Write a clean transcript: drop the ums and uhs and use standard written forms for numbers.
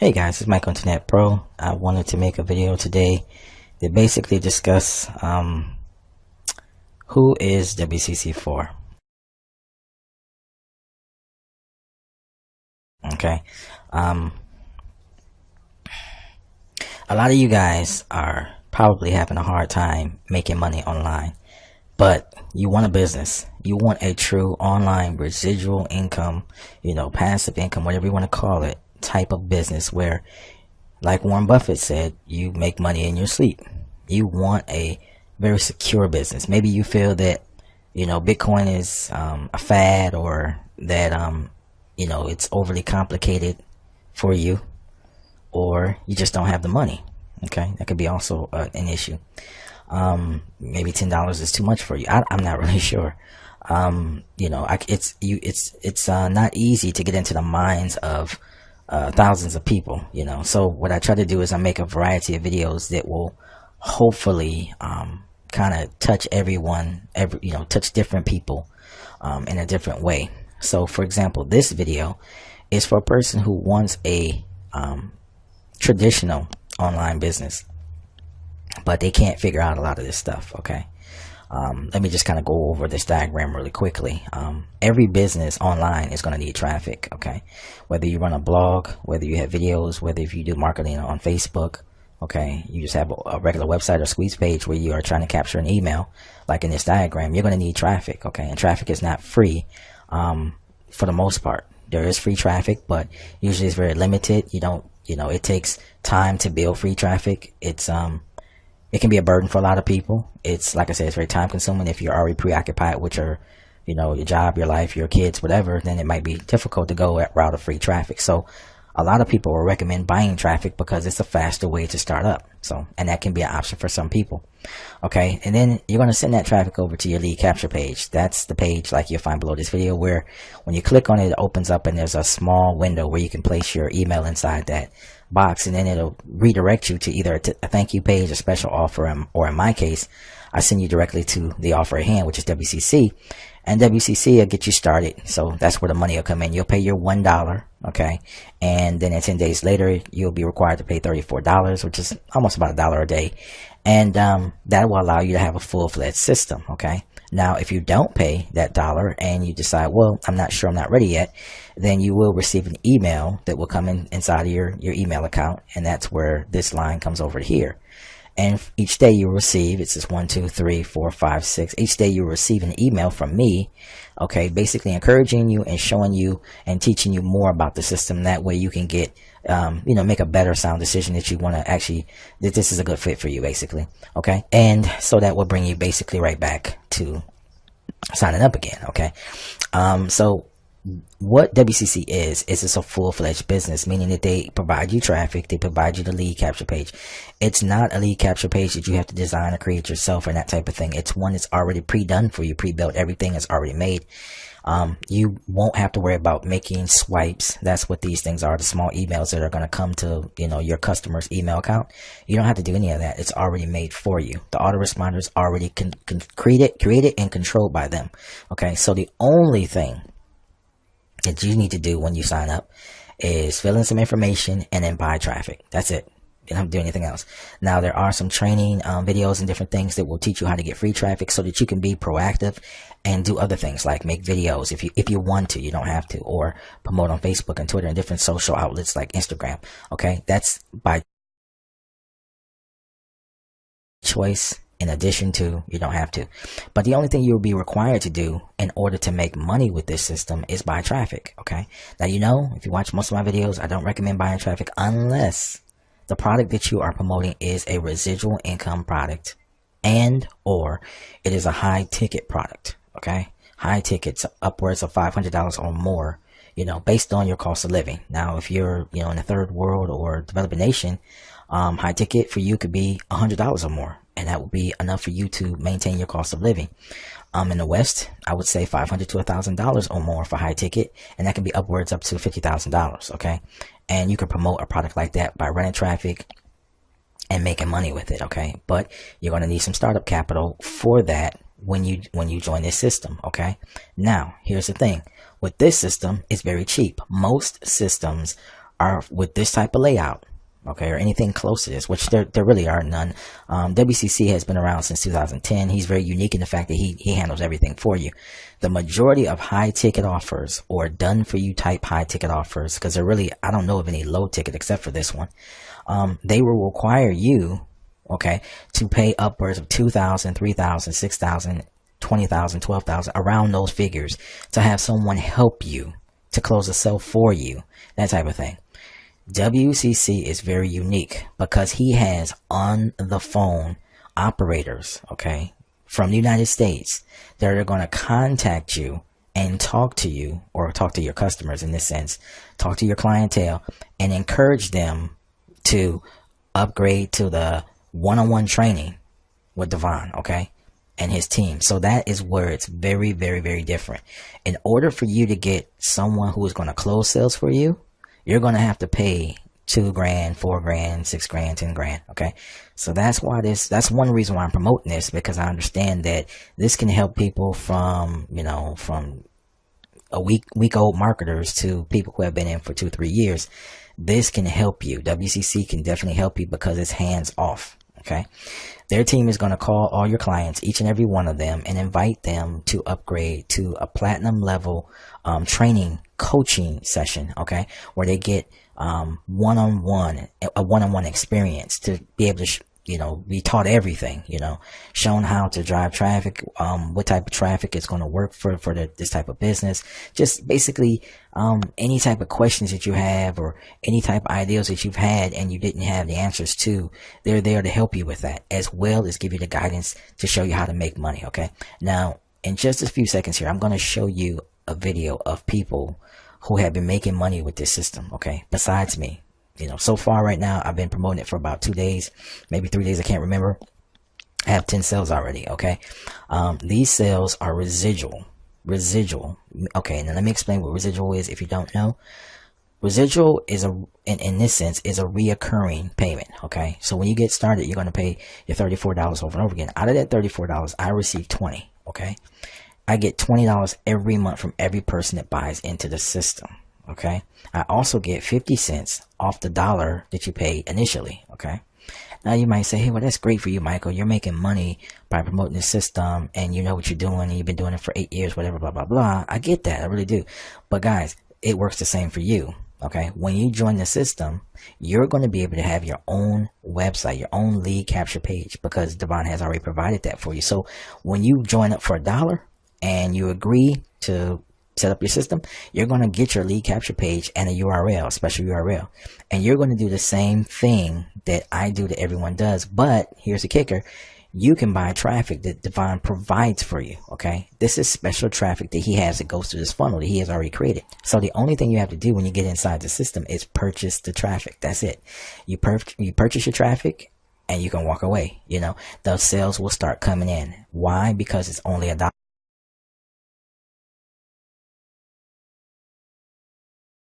Hey guys, it's Mike on Internet Pro. I wanted to make a video today that basically discuss who is WCC for. Okay, um, a lot of you guys are probably having a hard time making money online, but you want a business. You want a true online residual income, passive income, whatever you want to call it, type of business where, like Warren Buffett said, you make money in your sleep. You want a very secure business. Maybe you feel that, Bitcoin is a fad, or that, it's overly complicated for you, or you just don't have the money. Okay, that could be also an issue. Maybe $10 is too much for you. I'm not really sure. It's not easy to get into the minds of thousands of people, So what I try to do is I make a variety of videos that will hopefully kind of touch everyone, touch different people in a different way. So for example, this video is for a person who wants a traditional online business, but they can't figure out a lot of this stuff. Okay. Let me just kind of go over this diagram really quickly. Every business online is going to need traffic. Okay. Whether you run a blog, whether you have videos, whether if you do marketing on Facebook, okay, you just have a regular website or squeeze page where you are trying to capture an email, like in this diagram, you're going to need traffic. Okay. And traffic is not free. For the most part, there is free traffic, but usually it's very limited. It takes time to build free traffic. It can be a burden for a lot of people. It's, like I said, it's very time consuming. If you're already preoccupied with your job, your life, your kids, whatever, then it might be difficult to go that route of free traffic. So a lot of people will recommend buying traffic because it's a faster way to start up. So, and that can be an option for some people. Okay. And then you're going to send that traffic over to your lead capture page. That's the page like you'll find below this video, where when you click on it, it opens up and there's a small window where you can place your email inside that box, and then it'll redirect you to either a thank you page, a special offer, or in my case, I send you directly to the offer at hand, which is WCC, and WCC will get you started. So that's where the money will come in. You'll pay your $1, okay, and then 10 days later, you'll be required to pay $34, which is almost about $1 a day, and that will allow you to have a full-fledged system. Okay. Now, if you don't pay that $1 and you decide, well, I'm not sure, I'm not ready yet, then you will receive an email that will come inside of your email account. And that's where this line comes over here. And each day you receive, it says 1, 2, 3, 4, 5, 6. Each day you receive an email from me, okay, basically encouraging you and showing you and teaching you more about the system. That way you can get, make a better sound decision that you want to actually, that this is a good fit for you, basically. Okay. And so that will bring you basically right back to signing up again. Okay. So what WCC is it's a full-fledged business, meaning that they provide you traffic, they provide you the lead capture page. It's not a lead capture page that you have to design or create yourself or that type of thing. It's one that's already pre-done for you, pre-built. Everything is already made. You won't have to worry about making swipes. That's what these things are, the small emails that are going to come to, your customer's email account. You don't have to do any of that. It's already made for you. The autoresponder is already created and controlled by them. Okay. So the only thing that you need to do when you sign up is fill in some information and then buy traffic. That's it. You don't have to do anything else. Now, there are some training videos and different things that will teach you how to get free traffic so that you can be proactive and do other things like make videos if you want to. You don't have to, or promote on Facebook and Twitter and different social outlets like Instagram. Okay, that's by choice. In addition to, you don't have to. But the only thing you'll be required to do in order to make money with this system is buy traffic. Okay. Now, if you watch most of my videos, I don't recommend buying traffic unless the product that you are promoting is a residual income product and or it is a high ticket product. Okay. High tickets upwards of $500 or more, based on your cost of living. Now, if you're, in a third world or developing nation, high ticket for you could be $100 or more. And that would be enough for you to maintain your cost of living. In the West, I would say $500 to $1,000 or more for high ticket. And that can be upwards up to $50,000. Okay. And you can promote a product like that by running traffic and making money with it. Okay. But you're going to need some startup capital for that when you join this system. Okay. Now, here's the thing with this system, it's very cheap. Most systems are with this type of layout, okay, or anything close to this, which there really are none. WCC has been around since 2010. He's very unique in the fact that he handles everything for you. The majority of high ticket offers or done for you type high ticket offers, because they're really, I don't know of any low ticket except for this one. They will require you, okay, to pay upwards of $2,000, $3,000, $6,000, $20,000, $12,000, around those figures, to have someone help you to close a sale for you, that type of thing. WCC is very unique because he has on the phone operators, okay, from the United States that are going to contact you and talk to you, or talk to your customers in this sense, talk to your clientele and encourage them to upgrade to the one-on-one training with Devon, okay, and his team. So that is where it's very, very, very different. In order for you to get someone who is going to close sales for you, you're going to have to pay $2 grand, $4 grand, $6 grand, $10 grand. Okay. So that's why that's one reason why I'm promoting this, because I understand that this can help people from, you know, from a week old marketers to people who have been in for 2-3 years. This can help you. WCC can definitely help you because it's hands off. Okay. Their team is going to call all your clients, each and every one of them, and invite them to upgrade to a platinum level training coaching session, okay, where they get a one-on-one experience to be able to be taught everything, shown how to drive traffic, what type of traffic is going to work for this type of business. Just basically any type of questions that you have, or any type of ideas that you've had and you didn't have the answers to, they're there to help you with that, as well as give you the guidance to show you how to make money. Okay, now in just a few seconds here, I'm going to show you a video of people who have been making money with this system, okay, besides me. So far right now, I've been promoting it for about 2 days, maybe 3 days, I can't remember. I have 10 sales already, okay? These sales are residual. Okay, now let me explain what residual is if you don't know. Residual is in this sense, is a reoccurring payment, okay? So when you get started, you're going to pay your $34 over and over again. Out of that $34, I receive 20, okay? I get $20 every month from every person that buys into the system. Okay. I also get 50 cents off the dollar that you paid initially. Okay. Now you might say, hey, well, that's great for you, Michael. You're making money by promoting the system and you know what you're doing and you've been doing it for 8 years, whatever, blah, blah, blah. I get that. I really do. But guys, it works the same for you. Okay. When you join the system, you're going to be able to have your own website, your own lead capture page, because Devon has already provided that for you. So when you join up for $1 and you agree to set up your system, you're going to get your lead capture page and a URL, special URL. And you're going to do the same thing that I do that everyone does. But here's the kicker. You can buy traffic that Devon provides for you. Okay. This is special traffic that he has that goes through this funnel that he has already created. So the only thing you have to do when you get inside the system is purchase the traffic. That's it. You purchase your traffic and you can walk away. Those sales will start coming in. Why? Because it's only $1.